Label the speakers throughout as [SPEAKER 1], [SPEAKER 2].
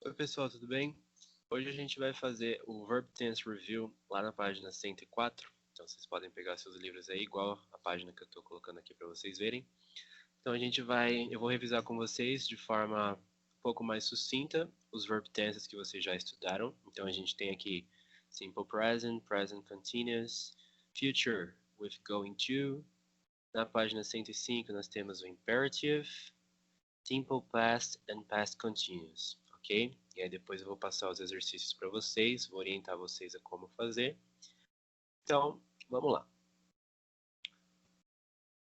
[SPEAKER 1] Oi pessoal, tudo bem? Hoje a gente vai fazer o Verb Tense Review lá na página 104. Então vocês podem pegar seus livros aí, igual a página que eu estou colocando aqui para vocês verem. Então eu vou revisar com vocês de forma um pouco mais sucinta os Verb Tenses que vocês já estudaram. Então a gente tem aqui Simple Present, Present Continuous, Future with going to. Na página 105 nós temos o Imperative, Simple Past and Past Continuous, ok? E aí depois eu vou passar os exercícios para vocês, vou orientar vocês a como fazer. Então, vamos lá.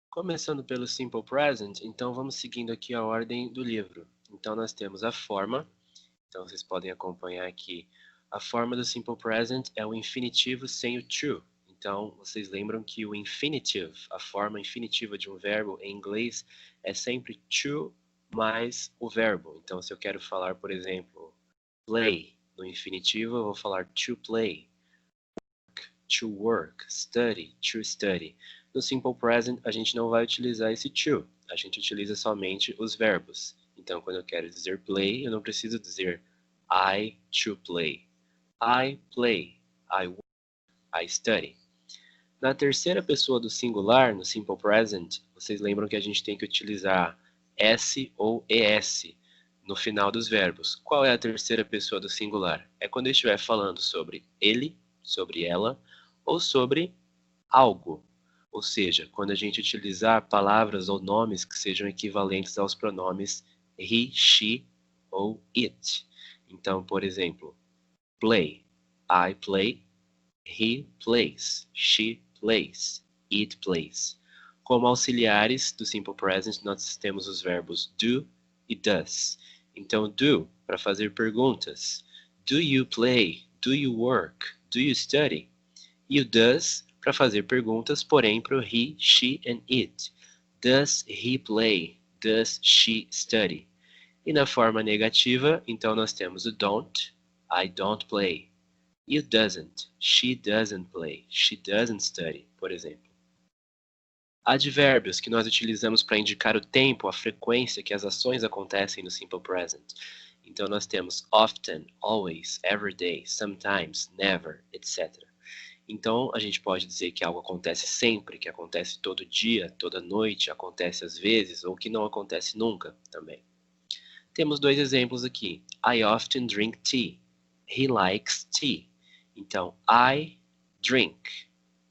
[SPEAKER 1] Começando pelo Simple Present, então vamos seguindo aqui a ordem do livro. Então nós temos a forma, então vocês podem acompanhar aqui. A forma do Simple Present é o infinitivo sem o to. Então, vocês lembram que o infinitive, a forma infinitiva de um verbo em inglês, é sempre to mais o verbo. Então, se eu quero falar, por exemplo, play, no infinitivo eu vou falar to play, to work, study, to study. No Simple Present, a gente não vai utilizar esse to, a gente utiliza somente os verbos. Então, quando eu quero dizer play, eu não preciso dizer I to play. I play, I work, I study. Na terceira pessoa do singular, no Simple Present, vocês lembram que a gente tem que utilizar S ou ES no final dos verbos. Qual é a terceira pessoa do singular? É quando eu estiver falando sobre ele, sobre ela, ou sobre algo. Ou seja, quando a gente utilizar palavras ou nomes que sejam equivalentes aos pronomes he, she ou it. Então, por exemplo, play. I play. He plays. She plays. It plays. Como auxiliares do Simple Present, nós temos os verbos do e does. Então, do, para fazer perguntas. Do you play? Do you work? Do you study? E o does, para fazer perguntas, porém para o he, she and it. Does he play? Does she study? E na forma negativa, então nós temos o don't, I don't play. E o doesn't, she doesn't play, she doesn't study, por exemplo. Advérbios que nós utilizamos para indicar o tempo, a frequência que as ações acontecem no Simple Present. Então nós temos often, always, every day, sometimes, never, etc. Então a gente pode dizer que algo acontece sempre, que acontece todo dia, toda noite, acontece às vezes, ou que não acontece nunca também. Temos dois exemplos aqui. I often drink tea. He likes tea. Então, I drink.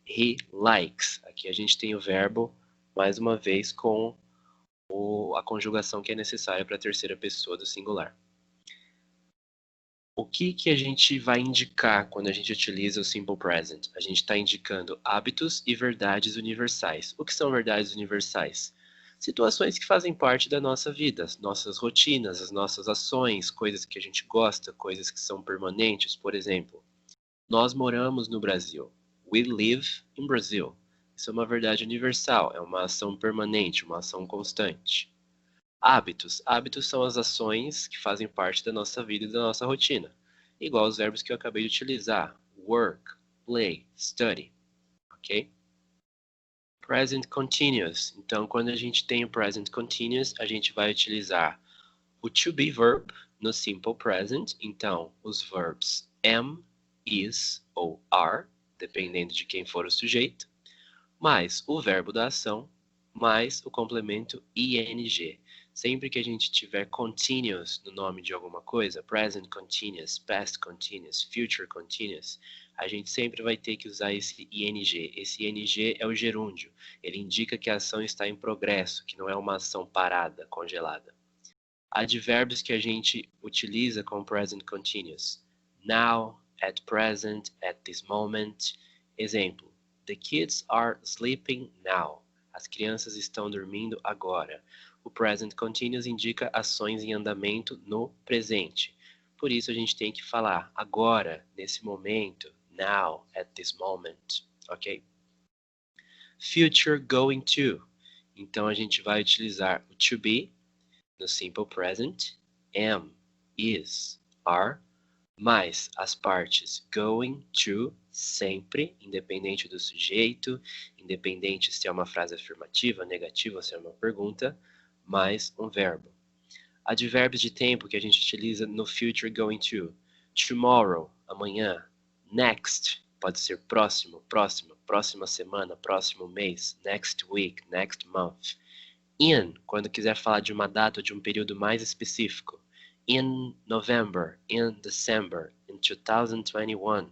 [SPEAKER 1] He likes. Aqui a gente tem o verbo, mais uma vez, com a conjugação que é necessária para a terceira pessoa do singular. O que a gente vai indicar quando a gente utiliza o Simple Present? A gente está indicando hábitos e verdades universais. O que são verdades universais? Situações que fazem parte da nossa vida, nossas rotinas, as nossas ações, coisas que a gente gosta, coisas que são permanentes. Por exemplo, nós moramos no Brasil. We live in Brazil. Isso é uma verdade universal, é uma ação permanente, uma ação constante. Hábitos. Hábitos são as ações que fazem parte da nossa vida e da nossa rotina. Igual os verbos que eu acabei de utilizar. Work, play, study. Ok? Present continuous. Então, quando a gente tem o present continuous, a gente vai utilizar o to be verb no simple present. Então, os verbs am, is ou are, dependendo de quem for o sujeito, mais o verbo da ação, mais o complemento ing. Sempre que a gente tiver continuous no nome de alguma coisa, present continuous, past continuous, future continuous, a gente sempre vai ter que usar esse ing. Esse ing é o gerúndio. Ele indica que a ação está em progresso, que não é uma ação parada, congelada. Advérbios que a gente utiliza com present continuous. Now, at present, at this moment. Exemplo. The kids are sleeping now. As crianças estão dormindo agora. O present continuous indica ações em andamento no presente. Por isso a gente tem que falar agora, nesse momento, now, at this moment, ok? Future going to. Então a gente vai utilizar o to be no simple present, am, is, are, mais as partes going to, sempre, independente do sujeito, independente se é uma frase afirmativa, negativa ou se é uma pergunta, mais um verbo. Advérbios de tempo que a gente utiliza no future going to. Tomorrow, amanhã. Next, pode ser próximo, próximo, próxima semana, próximo mês. Next week, next month. In, quando quiser falar de uma data ou de um período mais específico. In November, in December, in 2021.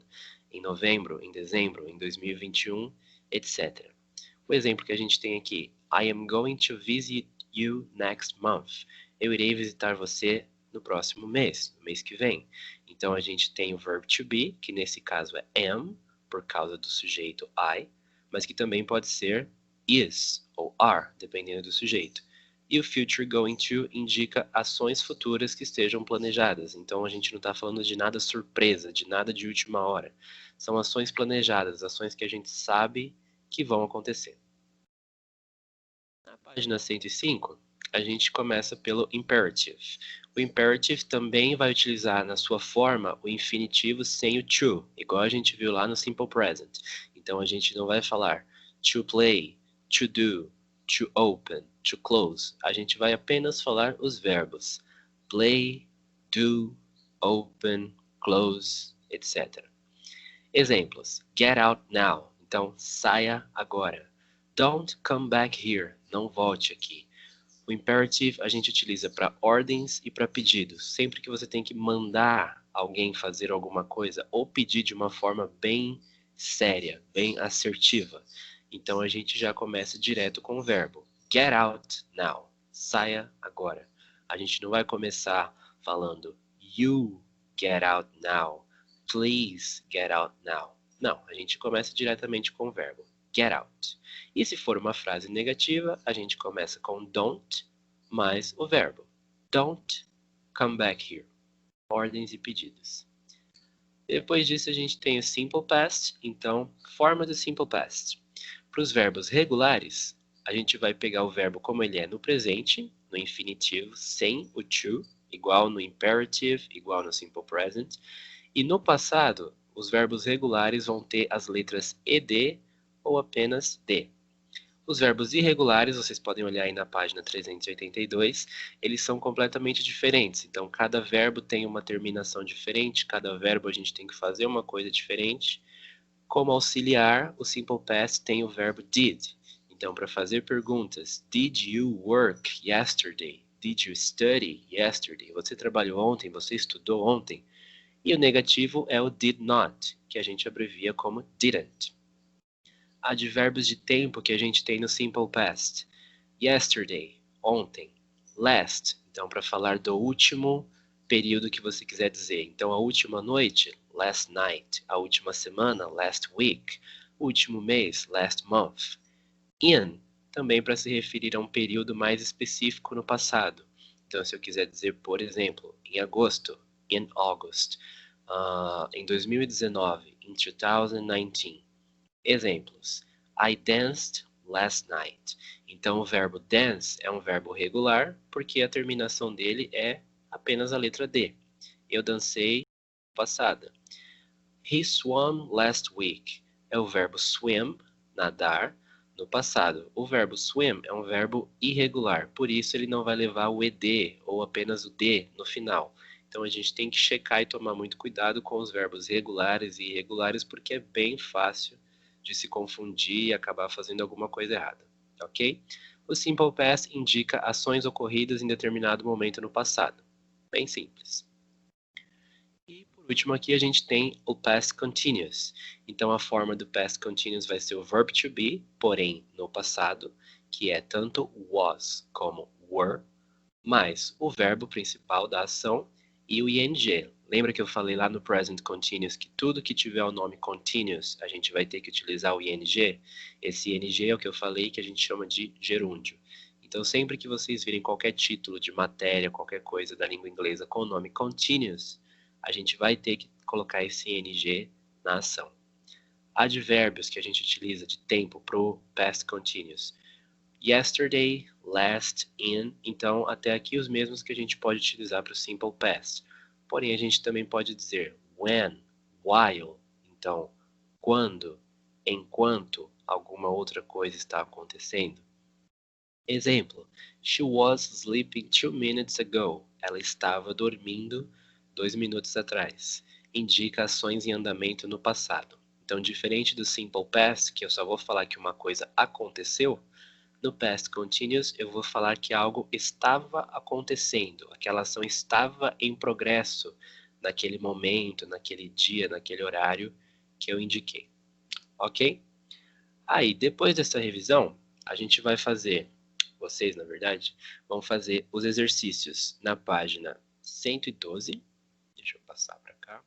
[SPEAKER 1] Em novembro, em dezembro, em 2021, etc. O exemplo que a gente tem aqui. I am going to visit you next month. Eu irei visitar você no próximo mês, no mês que vem. Então a gente tem o verbo to be, que nesse caso é am, por causa do sujeito I, mas que também pode ser is ou are, dependendo do sujeito. E o future going to indica ações futuras que estejam planejadas. Então a gente não está falando de nada surpresa, de nada de última hora. São ações planejadas, ações que a gente sabe que vão acontecer. Na página 105, a gente começa pelo imperative. O imperative também vai utilizar na sua forma o infinitivo sem o to, igual a gente viu lá no simple present. Então a gente não vai falar to play, to do, to open, to close. A gente vai apenas falar os verbos play, do, open, close, etc. Exemplos: get out now. Então, saia agora. Don't come back here. Não volte aqui. O imperative a gente utiliza para ordens e para pedidos. Sempre que você tem que mandar alguém fazer alguma coisa ou pedir de uma forma bem séria, bem assertiva. Então a gente já começa direto com o verbo get out now. Saia agora. A gente não vai começar falando you get out now. Please get out now. Não, a gente começa diretamente com o verbo get out. E se for uma frase negativa, a gente começa com don't mais o verbo don't come back here. Ordens e pedidos. Depois disso a gente tem o simple past, então forma do simple past. Para os verbos regulares, a gente vai pegar o verbo como ele é no presente, no infinitivo, sem o to, igual no imperative, igual no simple present. E no passado, os verbos regulares vão ter as letras ed ou apenas d. Os verbos irregulares, vocês podem olhar aí na página 382, eles são completamente diferentes. Então, cada verbo tem uma terminação diferente, cada verbo a gente tem que fazer uma coisa diferente. Como auxiliar, o simple past tem o verbo did. Então, para fazer perguntas, did you work yesterday? Did you study yesterday? Você trabalhou ontem? Você estudou ontem? E o negativo é o did not, que a gente abrevia como didn't. Advérbios de tempo que a gente tem no simple past. Yesterday, ontem. Last, então para falar do último período que você quiser dizer. Então a última noite, last night. A última semana, last week. O último mês, last month. In, também para se referir a um período mais específico no passado. Então se eu quiser dizer, por exemplo, em agosto, in August. Em 2019, in 2019. Exemplos: I danced last night. Então o verbo dance é um verbo regular porque a terminação dele é apenas a letra D. Eu dancei passada. He swam last week. É o verbo swim, nadar, no passado. O verbo swim é um verbo irregular, por isso ele não vai levar o ed ou apenas o d no final. Então a gente tem que checar e tomar muito cuidado com os verbos regulares e irregulares porque é bem fácil de se confundir e acabar fazendo alguma coisa errada, ok? O simple past indica ações ocorridas em determinado momento no passado. Bem simples. E por último aqui a gente tem o past continuous. Então a forma do past continuous vai ser o verb to be, porém no passado, que é tanto was como were, mais o verbo principal da ação e o ing. Lembra que eu falei lá no present continuous que tudo que tiver o nome continuous, a gente vai ter que utilizar o ing? Esse ing é o que eu falei que a gente chama de gerúndio. Então, sempre que vocês virem qualquer título de matéria, qualquer coisa da língua inglesa com o nome continuous, a gente vai ter que colocar esse ing na ação. Advérbios que a gente utiliza de tempo para o past continuous. Yesterday, last, in. Então, até aqui os mesmos que a gente pode utilizar para o simple past. Porém, a gente também pode dizer when, while. Então, quando, enquanto alguma outra coisa está acontecendo. Exemplo, she was sleeping 2 minutes ago. Ela estava dormindo 2 minutos atrás. Indica ações em andamento no passado. Então, diferente do simple past, que eu só vou falar que uma coisa aconteceu, no past continuous eu vou falar que algo estava acontecendo, aquela ação estava em progresso naquele momento, naquele dia, naquele horário que eu indiquei. Ok? Aí, depois dessa revisão, a gente vai fazer, vocês na verdade, vão fazer os exercícios na página 112. Deixa eu passar para cá.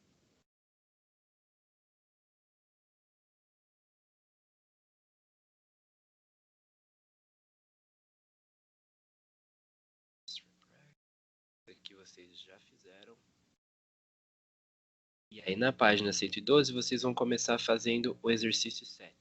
[SPEAKER 1] Que vocês já fizeram. E aí na página 112 vocês vão começar fazendo o exercício 7.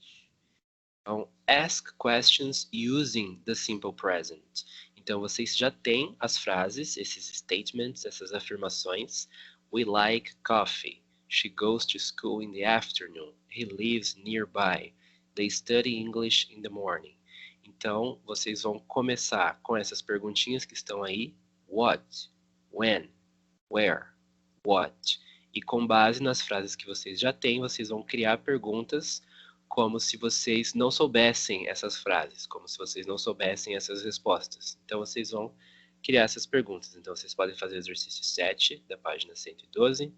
[SPEAKER 1] Então, ask questions using the simple present. Então vocês já têm as frases, esses statements, essas afirmações. We like coffee. She goes to school in the afternoon. He lives nearby. They study English in the morning. Então, vocês vão começar com essas perguntinhas que estão aí. What? When? Where? What? E com base nas frases que vocês já têm, vocês vão criar perguntas como se vocês não soubessem essas frases, como se vocês não soubessem essas respostas. Então, vocês vão criar essas perguntas. Então, vocês podem fazer o exercício 7, da página 112.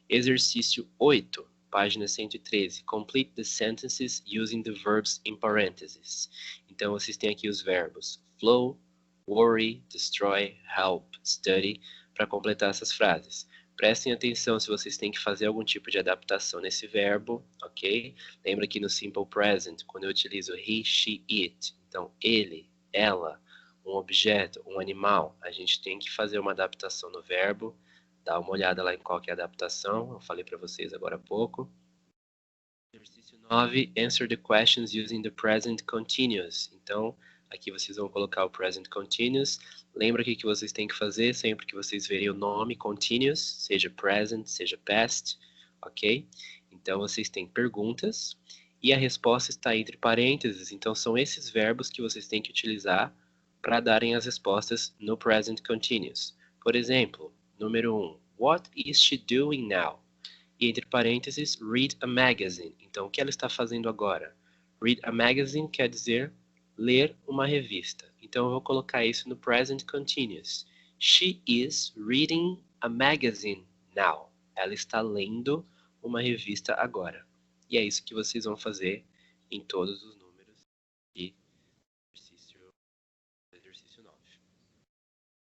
[SPEAKER 1] Exercício 8, página 113. Complete the sentences using the verbs in parentheses. Então, vocês têm aqui os verbos flow, worry, destroy, help, study, para completar essas frases. Prestem atenção se vocês têm que fazer algum tipo de adaptação nesse verbo, ok? Lembra que no simple present, quando eu utilizo he, she, it, então ele, ela, um objeto, um animal, a gente tem que fazer uma adaptação no verbo. Dá uma olhada lá em qual que é a adaptação, eu falei para vocês agora há pouco. Exercício 9, answer the questions using the present continuous. Então, aqui vocês vão colocar o present continuous. Lembra o que vocês têm que fazer sempre que vocês verem o nome continuous, seja present, seja past, ok? Então, vocês têm perguntas e a resposta está entre parênteses. Então, são esses verbos que vocês têm que utilizar para darem as respostas no present continuous. Por exemplo, número 1, what is she doing now? E entre parênteses, read a magazine. Então, o que ela está fazendo agora? Read a magazine quer dizer ler uma revista. Então, eu vou colocar isso no present continuous. She is reading a magazine now. Ela está lendo uma revista agora. E é isso que vocês vão fazer em todos os números e exercício 9.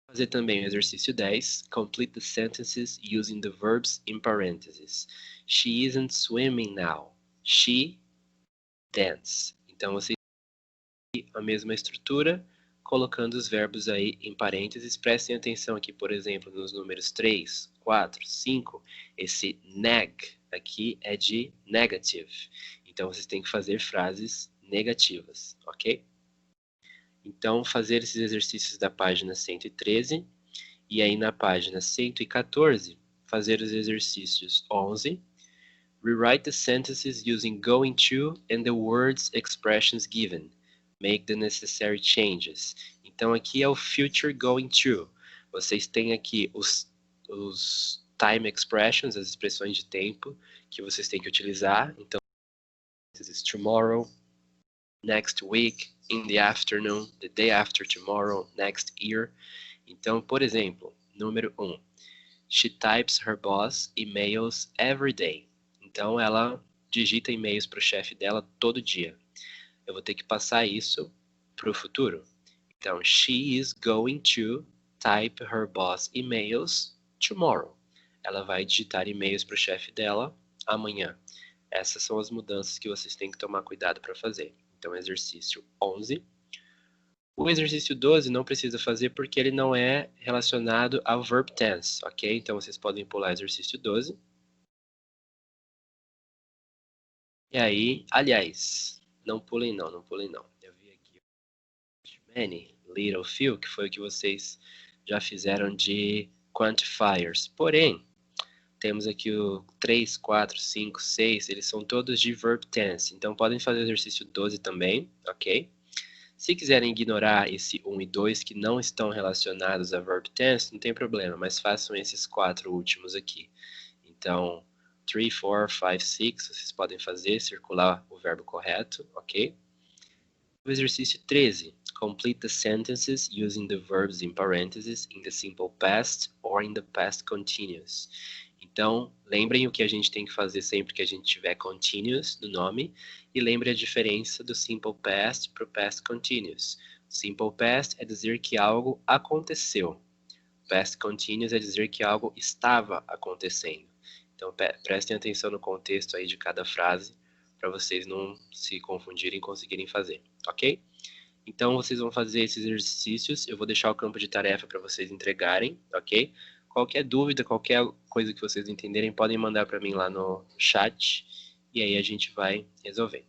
[SPEAKER 1] Fazer também o exercício 10. Complete the sentences using the verbs in parentheses. She isn't swimming now. She dance. Então, você tem a mesma estrutura, colocando os verbos aí em parênteses. Prestem atenção aqui, por exemplo, nos números 3, 4, 5. Esse neg aqui é de negative. Então, vocês têm que fazer frases negativas, ok? Então, fazer esses exercícios da página 113 e aí na página 114, fazer os exercícios 11. Rewrite the sentences using going to and the words expressions given. Make the necessary changes. Então, aqui é o future going to. Vocês têm aqui os time expressions, as expressões de tempo que vocês têm que utilizar. Então, this is tomorrow, next week, in the afternoon, the day after tomorrow, next year. Então, por exemplo, número 1. She types her boss emails every day. Então, ela digita e-mails para o chefe dela todo dia. Eu vou ter que passar isso para o futuro. Então, she is going to type her boss emails tomorrow. Ela vai digitar e-mails para o chefe dela amanhã. Essas são as mudanças que vocês têm que tomar cuidado para fazer. Então, exercício 11. O exercício 12 não precisa fazer porque ele não é relacionado ao verb tense, ok? Então, vocês podem pular exercício 12. E aí, aliás, não pulem não, não pulem não. Eu vi aqui many, little, few, que foi o que vocês já fizeram de quantifiers. Porém, temos aqui o 3, 4, 5, 6, eles são todos de verb tense. Então, podem fazer o exercício 12 também, ok? Se quiserem ignorar esse 1 e 2 que não estão relacionados a verb tense, não tem problema, mas façam esses 4 últimos aqui. Então, 3, 4, 5, 6, vocês podem fazer, circular o verbo correto, ok? O exercício 13. Complete the sentences using the verbs in parentheses in the simple past or in the past continuous. Então, lembrem o que a gente tem que fazer sempre que a gente tiver continuous no nome e lembre a diferença do simple past para o past continuous. Simple past é dizer que algo aconteceu. Past continuous é dizer que algo estava acontecendo. Então, prestem atenção no contexto aí de cada frase para vocês não se confundirem e conseguirem fazer, ok? Então, vocês vão fazer esses exercícios. Eu vou deixar o campo de tarefa para vocês entregarem, ok? Qualquer dúvida, qualquer coisa que vocês entenderem, podem mandar para mim lá no chat e aí a gente vai resolver.